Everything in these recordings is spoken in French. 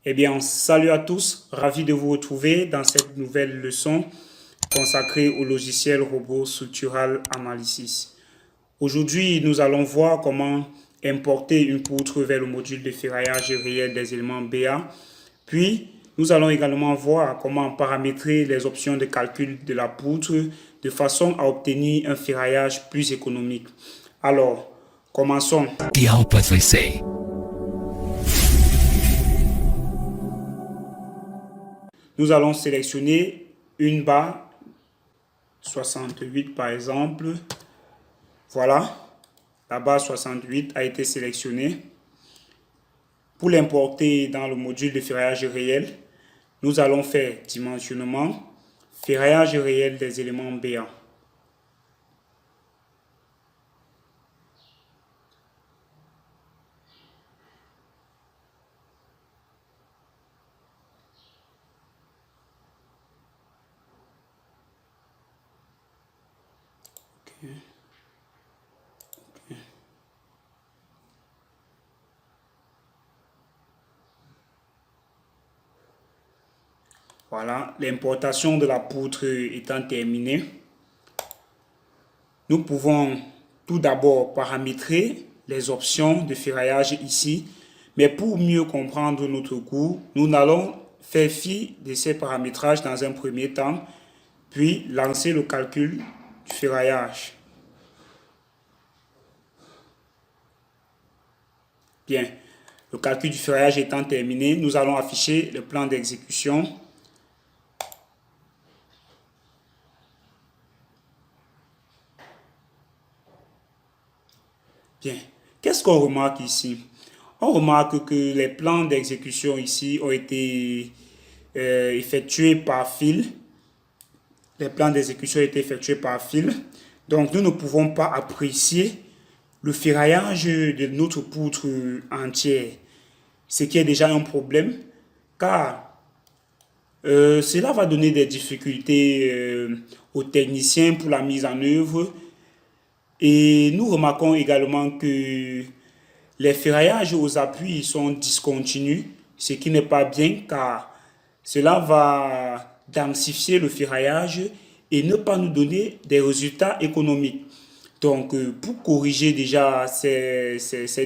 Eh bien, salut à tous, ravi de vous retrouver dans cette nouvelle leçon consacrée au logiciel robot Structural Analysis. Aujourd'hui, nous allons voir comment importer une poutre vers le module de ferraillage réel des éléments BA. Puis, nous allons également voir comment paramétrer les options de calcul de la poutre de façon à obtenir un ferraillage plus économique. Alors, commençons. The output we see. Nous allons sélectionner une barre 68 par exemple. Voilà, la barre 68 a été sélectionnée. Pour l'importer dans le module de ferraillage réel, nous allons faire dimensionnement, ferraillage réel des éléments BA. Voilà, l'importation de la poutre étant terminée, nous pouvons tout d'abord paramétrer les options de ferraillage ici. Mais pour mieux comprendre notre cours, nous allons faire fi de ces paramétrages dans un premier temps, puis lancer le calcul du ferraillage. Bien, le calcul du ferraillage étant terminé, nous allons afficher le plan d'exécution. Bien, qu'est-ce qu'on remarque ici? On remarque que les plans d'exécution ici ont été effectués par fil. Les plans d'exécution ont été effectués par fil. Donc, nous ne pouvons pas apprécier le ferraillage de notre poutre entière, ce qui est déjà un problème, car cela va donner des difficultés aux techniciens pour la mise en œuvre. Et nous remarquons également que les ferraillages aux appuis sont discontinus, ce qui n'est pas bien car cela va densifier le ferraillage et ne pas nous donner des résultats économiques. Donc, pour corriger déjà ces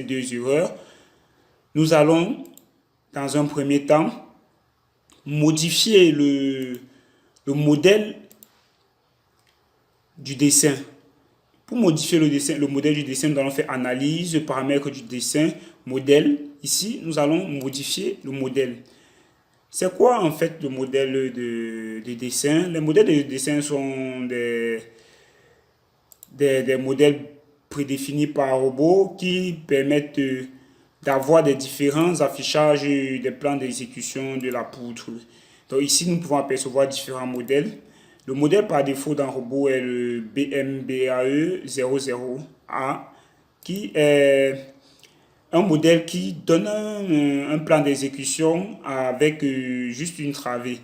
deux erreurs, nous allons, dans un premier temps, modifier le modèle du dessin. Pour modifier le modèle du dessin, nous allons faire analyse, paramètres du dessin, modèle. Ici, nous allons modifier le modèle. C'est quoi en fait le modèle de dessin? Les modèles de dessin sont des modèles prédéfinis par robot qui permettent d'avoir des différents affichages des plans d'exécution de la poutre. Donc ici, nous pouvons apercevoir différents modèles. Le modèle par défaut d'un robot est le BMBAE00A, qui est un modèle qui donne un plan d'exécution avec juste une travée.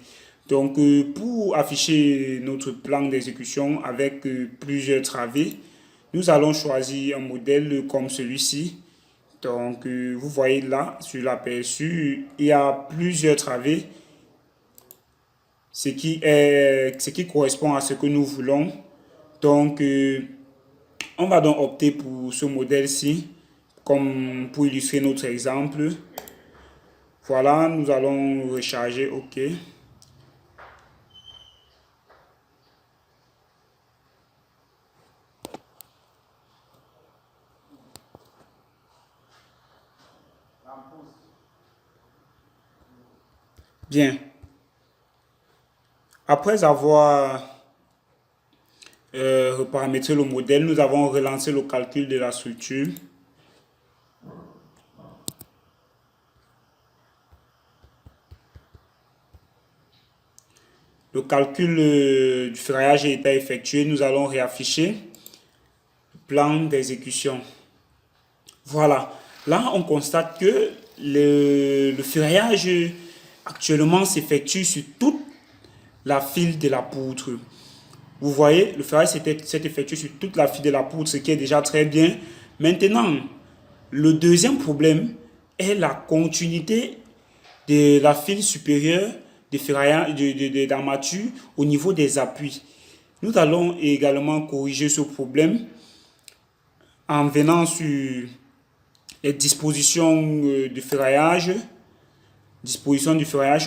Donc, pour afficher notre plan d'exécution avec plusieurs travées, nous allons choisir un modèle comme celui-ci. Donc, vous voyez là, sur l'aperçu, il y a plusieurs travées, ce qui correspond à ce que nous voulons. Donc, on va donc opter pour ce modèle-ci, comme pour illustrer notre exemple. Voilà, nous allons recharger OK. Bien. Après avoir reparamétré le modèle, nous avons relancé le calcul de la structure. Le calcul du ferraillage a été effectué. Nous allons réafficher le plan d'exécution. Voilà. Là, on constate que le ferraillage actuellement s'effectue sur toute la file de la poutre. Vous voyez, le ferraillage s'est effectué sur toute la file de la poutre, ce qui est déjà très bien. Maintenant, le deuxième problème est la continuité de la file supérieure de ferraillage d'armature au niveau des appuis. Nous allons également corriger ce problème en venant sur les dispositions du ferraillage.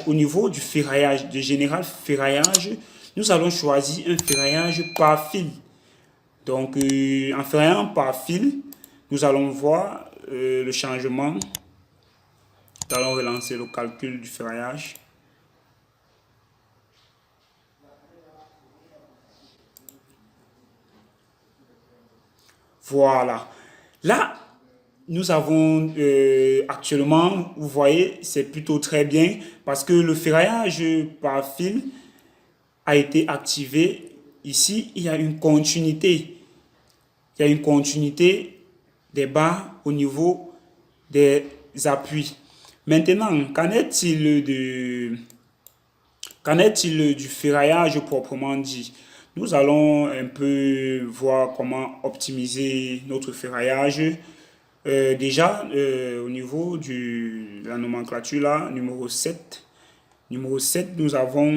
Au niveau du ferraillage, de général ferraillage, nous allons choisir un ferraillage par fil. Donc, en ferraillant par fil, nous allons voir le changement. Nous allons relancer le calcul du ferraillage. Voilà. Là, nous avons actuellement, vous voyez, c'est plutôt très bien parce que le ferraillage par fil a été activé. Ici, il y a une continuité. Il y a une continuité des barres au niveau des appuis. Maintenant, qu'en est-il du ferraillage proprement dit? Nous allons un peu voir comment optimiser notre ferraillage. Déjà, au niveau de la nomenclature, là, numéro 7 nous avons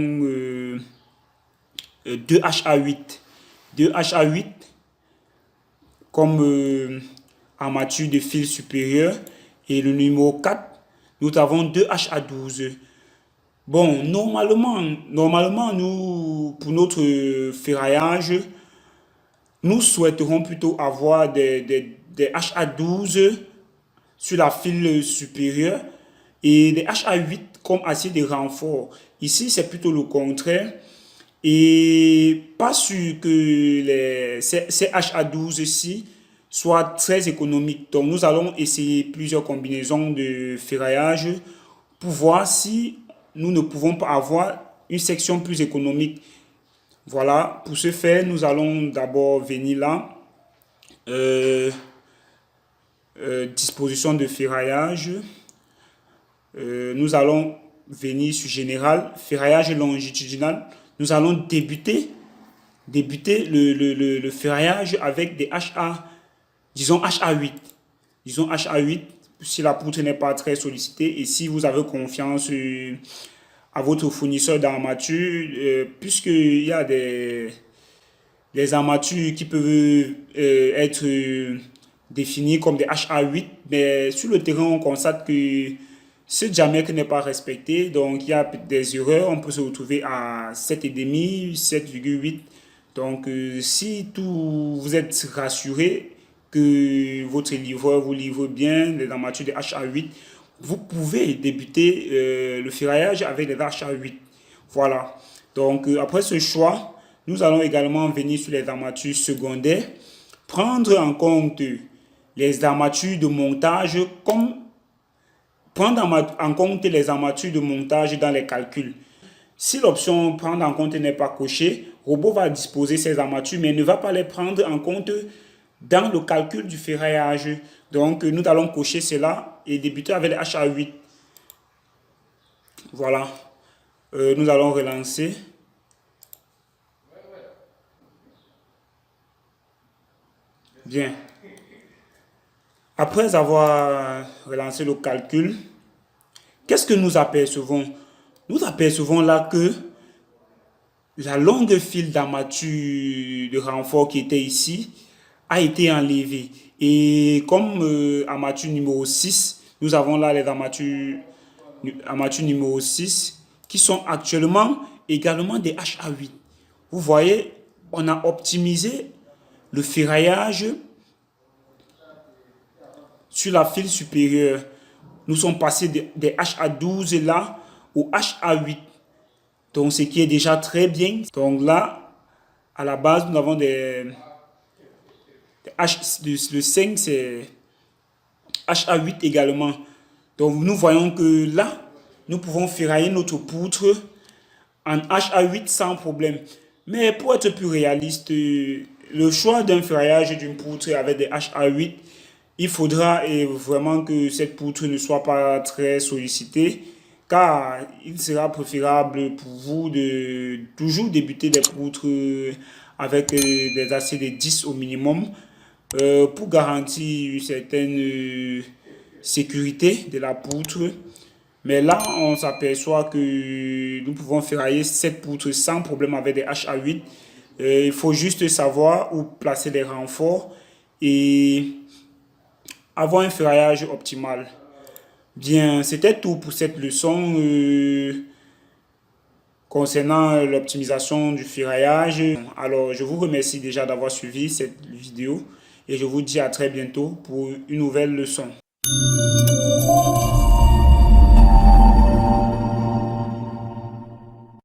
2HA8. 2HA8 comme armature de fil supérieur. Et le numéro 4, nous avons 2HA12. Bon, normalement, nous, pour notre ferraillage, nous souhaiterons plutôt avoir des HA12 sur la file supérieure et des HA8 comme acier de renfort. Ici, c'est plutôt le contraire. Et pas sûr que ces HA12-ci soient très économiques. Donc, nous allons essayer plusieurs combinaisons de ferraillage pour voir si nous ne pouvons pas avoir une section plus économique. Voilà, pour ce faire, nous allons d'abord venir là. Disposition de ferraillage. Nous allons venir sur général, ferraillage longitudinal. Nous allons débuter le ferraillage avec des HA, disons HA8. Disons HA8 si la poutre n'est pas très sollicitée et si vous avez confiance à votre fournisseur d'armature, puisqu'il y a des armatures qui peuvent être définies comme des HA8, mais sur le terrain, on constate que ce diamètre n'est pas respecté, donc il y a des erreurs, on peut se retrouver à 7,5, 7,8. Donc, si vous êtes rassuré que votre livreur vous livre bien les armatures de HA8, vous pouvez débuter le ferraillage avec des HA8. Voilà. Donc, après ce choix, nous allons également venir sur les armatures secondaires, prendre en compte les armatures de montage prendre en compte les armatures de montage dans les calculs. Si l'option prendre en compte n'est pas cochée, Robot va disposer ces armatures, mais ne va pas les prendre en compte dans le calcul du ferraillage. Donc, nous allons cocher cela et débuter avec les HA8. Voilà. Nous allons relancer. Bien. Après avoir relancé le calcul, qu'est-ce que nous apercevons? Nous apercevons là que la longue file d'armature de renfort qui était ici a été enlevée. Et comme armature numéro 6, nous avons là les armatures numéro 6 qui sont actuellement également des HA8. Vous voyez, on a optimisé le ferraillage sur la file supérieure. Nous sommes passés des HA12 là au HA8. Donc, ce qui est déjà très bien. Donc là, à la base, nous avons le 5, c'est HA8 également. Donc, nous voyons que là, nous pouvons ferrailler notre poutre en HA8 sans problème. Mais pour être plus réaliste, le choix d'un ferraillage d'une poutre avec des HA8, il faudra vraiment que cette poutre ne soit pas très sollicitée, car il sera préférable pour vous de toujours débuter des poutres avec des aciers de 10 au minimum pour garantir une certaine sécurité de la poutre. Mais là, on s'aperçoit que nous pouvons ferrailler cette poutre sans problème avec des HA8. Il faut juste savoir où placer les renforts et avoir un ferraillage optimal. Bien, c'était tout pour cette leçon concernant l'optimisation du ferraillage. Alors, je vous remercie déjà d'avoir suivi cette vidéo et je vous dis à très bientôt pour une nouvelle leçon.